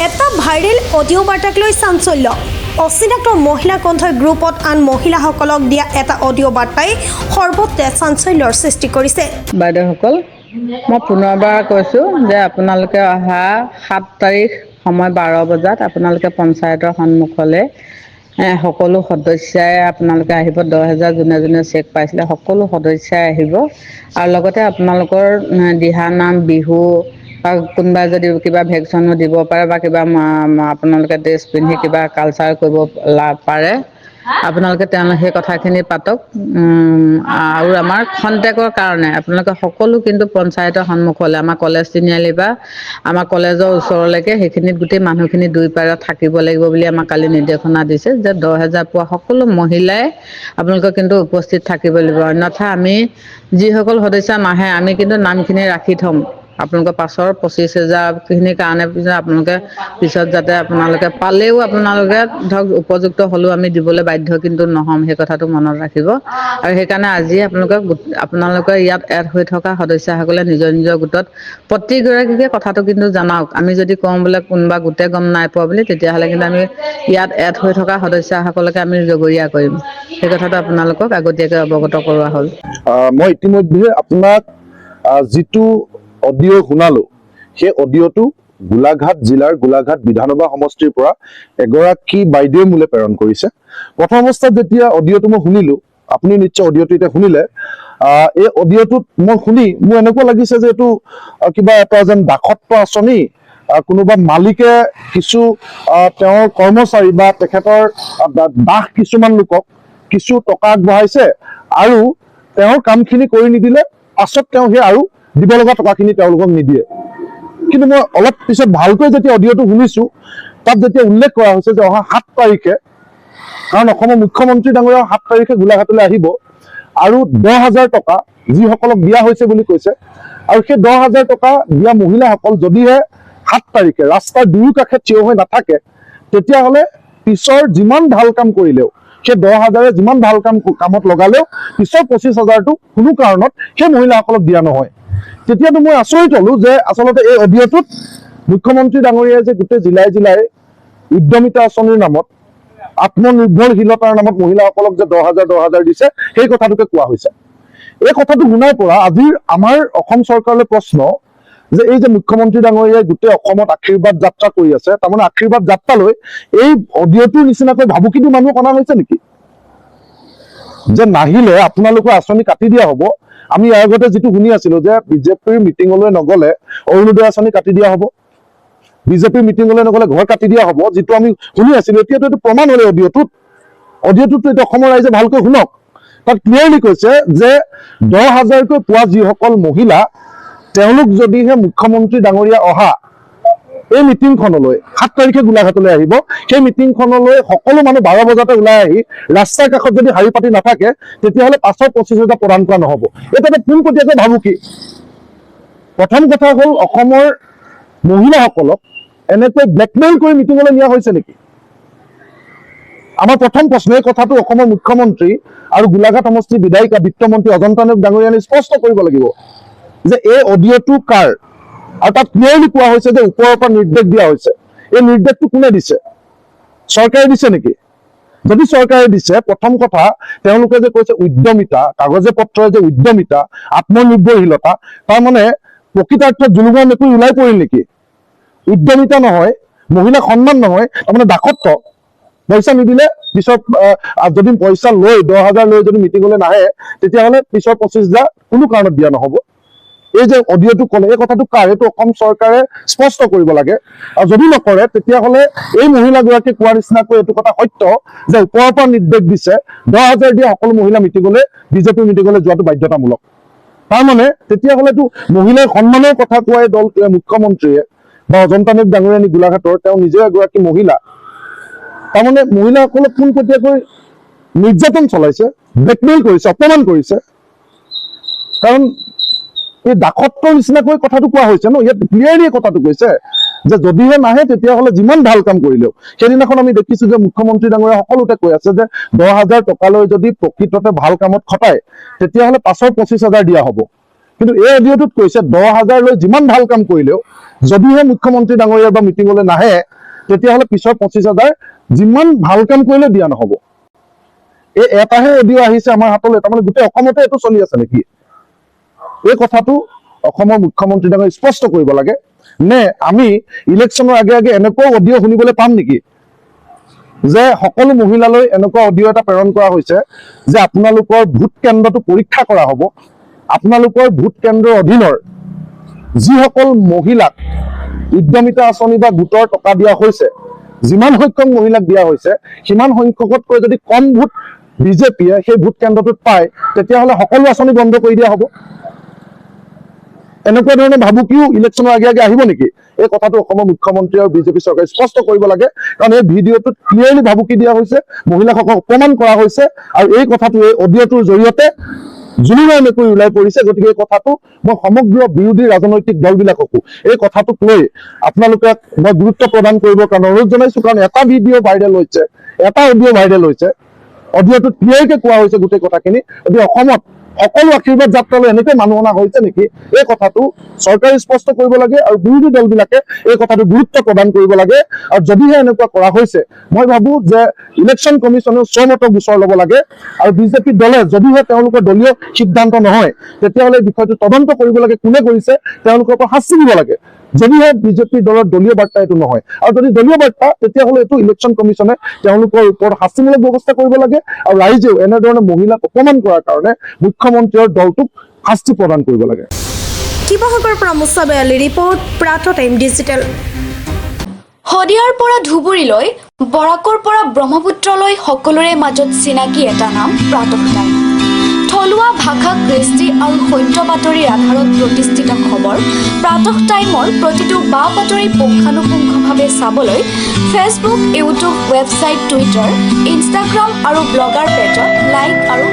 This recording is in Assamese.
এটা ভাইৰেল অডিঅ' বাৰ্তাক লৈ চাঞ্চল্য। অচিনাক্ত মহিলা কণ্ঠই গ্ৰুপত আন মহিলাসকলক দিয়া এটা অডিঅ' বাৰ্তাই সৰ্বত্ৰে চাঞ্চল্যৰ সৃষ্টি কৰিছে। বাইদেউসকল, মই পুনৰবাৰ কৈছোঁ যে আপোনালোকে অহা 7 তাৰিখ সময় 12 বজাত আপোনালোকে পঞ্চায়তৰ সন্মুখলৈ সকলো সদস্যাই আপোনালোকে আহিব। 10,000 যোনে যোনে চেক পাইছিলে সকলো সদস্যাই আহিব আৰু লগতে আপোনালোকৰ দিহানাম, বিহু বা কোনোবাই যদি কিবা ভেকশ্যনো দিব পাৰে বা কিবা আপোনালোকে ড্ৰেছ পিন্ধি কিবা কালচাৰ কৰিব পাৰে, আপোনালোকে সেই কথাখিনি পাতক। আৰু আমাৰ খন্তেকৰ কাৰণে আপোনালোকে সকলো কিন্তু পঞ্চায়তৰ সন্মুখলৈ আমাৰ কলেজ তিনিআলি বা আমাৰ কলেজৰ ওচৰলৈকে সেইখিনিত গোটেই মানুহখিনি দুই পাৰত থাকিব লাগিব বুলি আমাক কালি নিৰ্দেশনা দিছে যে 10,000 পোৱা সকলো মহিলাই আপোনালোকে কিন্তু উপস্থিত থাকিব লাগিব। অন্যথা আমি যিসকল সদস্য নাহে আমি কিন্তু নামখিনি ৰাখি থ'ম। আপোনালোকৰ পাছৰ 25,000খিনিৰ কাৰণে আপোনালোকে পিছত যাতে আপোনালোকে পালেও আপোনালোকে ধৰক উপযুক্ত হ'লেও আমি দিবলৈ বাধ্য কিন্তু নহ'ম, সেই কথাটো মনত ৰাখিব। আৰু সেইকাৰণে আজি আপোনালোকে ইয়াত এড হৈ থকা সদস্যসকলে নিজৰ নিজৰ গোটত প্ৰতিগৰাকীকে কথাটো কিন্তু জনাওক। আমি যদি কওঁ বোলে কোনোবা গোটে গম নাই পোৱা বুলি, তেতিয়াহ'লে কিন্তু আমি ইয়াত এড হৈ থকা সদস্যসকলকে আমি জগৰীয়া কৰিম। সেই কথাটো আপোনালোকক আগতীয়াকৈ অৱগত কৰোৱা হ'ল। মই ইতিমধ্যে আপোনাক যিটো অডিঅ' শুনালো, সেই অডিঅ'টো গোলাঘাট জিলাৰ গোলাঘাট বিধানসভা সমষ্টিৰ পৰা এগৰাকী বাইদেৱে মোলৈ প্ৰেৰণ কৰিছে। প্ৰথম অৱস্থাত যেতিয়া অডিঅ'টো মই শুনিলো, আপুনি নিশ্চয় অডিঅ'টো এতিয়া শুনিলে, এই অডিঅ'টোত মই শুনি মোৰ এনেকুৱা লাগিছে যে এইটো কিবা এটা যেন দাসত্ব আঁচনি, কোনোবা মালিকে কিছু তেওঁৰ কৰ্মচাৰী বা তেখেতৰ দাস কিছুমান লোকক কিছু টকা আগবঢ়াইছে আৰু তেওঁৰ কামখিনি কৰি নিদিলে পাছত তেওঁ সেই আৰু দিব লগা টকাখিনি তেওঁলোকক নিদিয়ে। কিন্তু মই অলপ পিছত ভালকৈ যেতিয়া অডিঅ'টো শুনিছো, তাত যেতিয়া উল্লেখ কৰা হৈছে যে অহা 7 তাৰিখে, কাৰণ অসমৰ মুখ্যমন্ত্ৰী ডাঙৰীয়া 7 তাৰিখে গোলাঘাটলৈ আহিব আৰু 10,000 টকা যিসকলক দিয়া হৈছে বুলি কৈছে, আৰু সেই 10,000 টকা দিয়া মহিলাসকল যদিহে 7 তাৰিখে ৰাস্তাৰ দুয়ো কাষে থিয় হৈ নাথাকে, তেতিয়াহ'লে পিছৰ যিমান ভাল কাম কৰিলেও, সেই 10,000 যিমান ভাল কামত লগালেও পিছৰ 25,000টো কোনো কাৰণত সেই মহিলাসকলক দিয়া নহয়। তেতিয়াতো মই আচৰিত হলো যে আচলতে এই অডিঅ'টোত মুখ্যমন্ত্ৰী ডাঙৰীয়াই যে গোটেই জিলাই জিলাই উদ্যমিতা আঁচনিৰ নামত, আত্মনিৰ্ভৰশীলতাৰ নামত মহিলাসকলক যে 10,000 দিছে, সেই কথাটোকে কোৱা হৈছে। এই কথাটো শুনাৰ পৰা আজিৰ আমাৰ অসম চৰকাৰলৈ প্ৰশ্ন যে এই যে মুখ্যমন্ত্ৰী ডাঙৰীয়াই গোটেই অসমত আশীৰ্বাদ যাত্ৰা কৰি আছে, তাৰমানে আশীৰ্বাদ যাত্ৰালৈ এই অডিঅ'টোৰ নিচিনাকৈ ভাবুকিটো মানুহ অনা হৈছে নেকি? যে নাহিলে আপোনালোকৰ আঁচনি কাটি দিয়া হ'ব। আমি ইয়াৰ আগতে যিটো শুনি আছিলো যে বিজেপিৰ মিটিঙলৈ নগলে অৰুণোদয় আঁচনি কাটি দিয়া হ'ব, বিজেপিৰ মিটিঙলৈ নগলে ঘৰ কাটি দিয়া হ'ব, যিটো আমি শুনি আছিলো, এতিয়াতো এইটো প্ৰমাণ হ'লে অডিঅ'টোত এইটো অসমৰ ৰাইজে ভালকৈ শুনক। তাত ক্লিয়াৰলি কৈছে যে 10,000কৈ পোৱা যিসকল মহিলা, তেওঁলোক যদিহে মুখ্যমন্ত্ৰী ডাঙৰীয়া অহা এই মিটিংখনলৈ 7 তাৰিখে গোলাঘাটলৈ আহিব, সেই মিটিংখনলৈ সকলো মানুহ 12 বজাতে ওলাই আহি ৰাস্তাৰ কাষত যদি শাৰী পাতি নাথাকে, তেতিয়াহ'লে পাছৰ 25,000 প্ৰদান কৰা নহ'ব। এটা পোনপটীয়াকৈ ভাবুকি। প্ৰথম কথা হ'ল, অসমৰ মহিলাসকলক এনেকৈ ব্লেকমেইল কৰি মিটিঙলৈ নিয়া হৈছে নেকি? আমাৰ প্ৰথম প্ৰশ্ন, এই কথাটো অসমৰ মুখ্যমন্ত্ৰী আৰু গোলাঘাট সমষ্টিৰ বিধায়িকা বিত্তমন্ত্ৰী অজন্তা নেওগ ডাঙৰীয়াই স্পষ্ট কৰিব লাগিব যে এই অডিঅ'টো কাৰ। আৰু তাত ক্লিয়াৰলি কোৱা হৈছে যে ওপৰৰ পৰা নিৰ্দেশ দিয়া হৈছে। এই নিৰ্দেশটো কোনে দিছে? চৰকাৰে দিছে নেকি? যদি চৰকাৰে দিছে, প্ৰথম কথা তেওঁলোকে যে কৈছে উদ্যমিতা, কাগজে পত্ৰৰে যে উদ্যমিতা, আত্মনিৰ্ভৰশীলতা, তাৰমানে প্ৰকৃতাৰ্থত জুলুমৰ মেকুৰী ওলাই পৰিল নেকি? উদ্যমিতা নহয়, মহিলা সন্মান নহয়, তাৰমানে দাসত্ব। পইচা নিদিলে পিছত যদি পইচা লৈ 10,000 লৈ যদি মিটিঙলৈ নাহে, তেতিয়াহ'লে পিছৰ 25,000 কোনো কাৰণত দিয়া নহ'ব। এই যে অডিঅ'টো ক'লে, এই কথাটো কাৰ? এইটো অসম চৰকাৰে স্পষ্ট কৰিব লাগে। আৰু যদি নকৰে, তেতিয়াহ'লে এই মহিলাগৰাকীয়ে কোৱাৰ নিচিনাকৈ এইটো কথা সত্য যে ওপৰৰ পৰা নিৰ্দেশ দিছে 10,000 দিয়া সকলো মহিলা মিটিঙলৈ, বিজেপিৰ মিটিঙলৈ যোৱাটো বাধ্যতামূলক। তাৰমানে তেতিয়াহ'লেতো মহিলাৰ সন্মানৰ কথা কোৱাই দলটোৱে, মুখ্যমন্ত্ৰীয়ে বা অজন্তা নেওগ ডাঙৰীয়ানী গোলাঘাটৰ, তেওঁ নিজে এগৰাকী মহিলা, তাৰমানে মহিলাসকলক পোনপটীয়াকৈ নিৰ্যাতন চলাইছে, ব্লেকমেইল কৰিছে, অপমান কৰিছে। কাৰণ এই দাসত্বৰ নিচিনাকৈ কথাটো কোৱা হৈছে ন। ইয়াত ক্লিয়াৰলি কথাটো কৈছে যে যদিহে নাহে, তেতিয়াহ'লে যিমান ভাল কাম কৰিলেও, সেইদিনাখন আমি দেখিছো যে মুখ্যমন্ত্ৰী ডাঙৰীয়া সকলোতে কৈ আছে যে 10,000 টকালৈ যদি প্ৰকৃততে ভাল কামত খটায়, তেতিয়াহ'লে পাছৰ 25,000 দিয়া হ'ব। কিন্তু এই অডিঅ'টোত কৈছে 10,000 লৈ যিমান ভাল কাম কৰিলেও যদিহে মুখ্যমন্ত্ৰী ডাঙৰীয়া বা মিটিঙলৈ নাহে তেতিয়াহ'লে পিছৰ 25,000 যিমান ভাল কাম কৰিলেও দিয়া নহ'ব। এই এটাহে অডিঅ' আহিছে আমাৰ হাতলৈ, তাৰমানে গোটেই অসমতে এইটো চলি আছে নেকি? এই কথাটো অসমৰ মুখ্যমন্ত্ৰী ডাঙৰীয়াই স্পষ্ট কৰিব লাগে। নে আমি ইলেকশ্যনৰ আগে আগে এনেকুৱা অডিঅ' শুনিবলৈ পাম নেকি যে সকলো মহিলালৈ এনেকুৱা অডিঅ' এটা প্ৰেৰণ কৰা হৈছে যে আপোনালোকৰ ভোট কেন্দ্ৰটো পৰীক্ষা কৰা হ'ব, আপোনালোকৰ ভোট কেন্দ্ৰৰ অধীনৰ যিসকল মহিলাক উদ্যমিতা আঁচনি বা গোটৰ টকা দিয়া হৈছে, যিমান সংখ্যক মহিলাক দিয়া হৈছে সিমান সংখ্যকতকৈ যদি কম ভোট বিজেপিয়ে সেই ভোট কেন্দ্ৰটোত পায় তেতিয়াহ'লে সকলো আঁচনি বন্ধ কৰি দিয়া হ'ব। এনেকুৱা ধৰণৰ ভাবুকিও ইলেকশ্যনৰ আগে আগে আহিব নেকি? এই কথাটো অসমৰ মুখ্যমন্ত্ৰী আৰু বিজেপি চৰকাৰে স্পষ্ট কৰিব লাগে, কাৰণ এই ভিডিঅ'টোত ক্লিয়াৰলি ভাবুকি দিয়া হৈছে, মহিলাসকলক অপমান কৰা হৈছে, আৰু এই কথাটো এই অডিঅ'টোৰ জৰিয়তে জুলুৰাই মেকুৰি ওলাই পৰিছে। গতিকে এই কথাটো মই সমগ্ৰ বিৰোধী ৰাজনৈতিক দলবিলাককো এই কথাটোক লৈ আপোনালোকে মই গুৰুত্ব প্ৰদান কৰিবৰ কাৰণে অনুৰোধ জনাইছো, কাৰণ এটা ভিডিঅ' ভাইৰেল হৈছে, এটা অডিঅ' ভাইৰেল হৈছে, অডিঅ'টোত ক্লিয়াৰকে কোৱা হৈছে গোটেই কথাখিনি। গতিকে অসমত সকলো আশীৰ্বাদ যাত্ৰালৈ এনেকৈ মানুহ অনা হৈছে নেকি? এই কথাটো চৰকাৰে স্পষ্ট কৰিব লাগে আৰু বিৰোধী দলবিলাকে এই কথাটো গুৰুত্ব প্ৰদান কৰিব লাগে। আৰু যদিহে এনেকুৱা কৰা হৈছে, মই ভাবো যে ইলেকশ্যন কমিশ্যনেও স্বমত গোচৰ ল'ব লাগে, আৰু বিজেপি দলে যদিহে তেওঁলোকৰ দলীয় সিদ্ধান্ত নহয় তেতিয়াহ'লে বিষয়টো তদন্ত কৰিব লাগে, কোনে কৰিছে তেওঁলোকৰ পৰা শাস্তি দিব লাগে। যদিহে বিজেপিৰ দলৰ দলীয় বাৰ্তা এইটো নহয়, আৰু যদি দলীয় বাৰ্তা তেতিয়াহ'লে এইটো ইলেকশ্যন কমিশ্যনে তেওঁলোকৰ ওপৰত শাস্তিমূলক ব্যৱস্থা কৰিব লাগে, আৰু ৰাইজেও এনেধৰণে মহিলাক অপমান কৰাৰ কাৰণে মুখ্যমন্ত্ৰী আৰু দলটোক শাস্তি প্ৰদান কৰিব লাগে। শিৱসাগৰৰ পৰা মুছা বেয়ালি ৰিপৰ্ট, প্ৰাতঃ টাইম ডিজিটেল। শদিয়াৰ পৰা ধুবুৰীলৈ, বৰাকৰ পৰা ব্ৰহ্মপুত্ৰলৈ সকলোৰে মাজত চিনাকি এটা নাম প্ৰাতঃ টাইম। থলুৱা ভাষা, কৃষ্টি আৰু সত্য বাতৰিৰ আধাৰত প্ৰতিষ্ঠিত খবৰ প্ৰাতঃ টাইমৰ প্ৰতিটো বা বাতৰি পুংখানুপুংখভাৱে চাবলৈ Facebook, YouTube, website, Twitter, Instagram আৰু ব্লগাৰ পেজত লাইক আৰু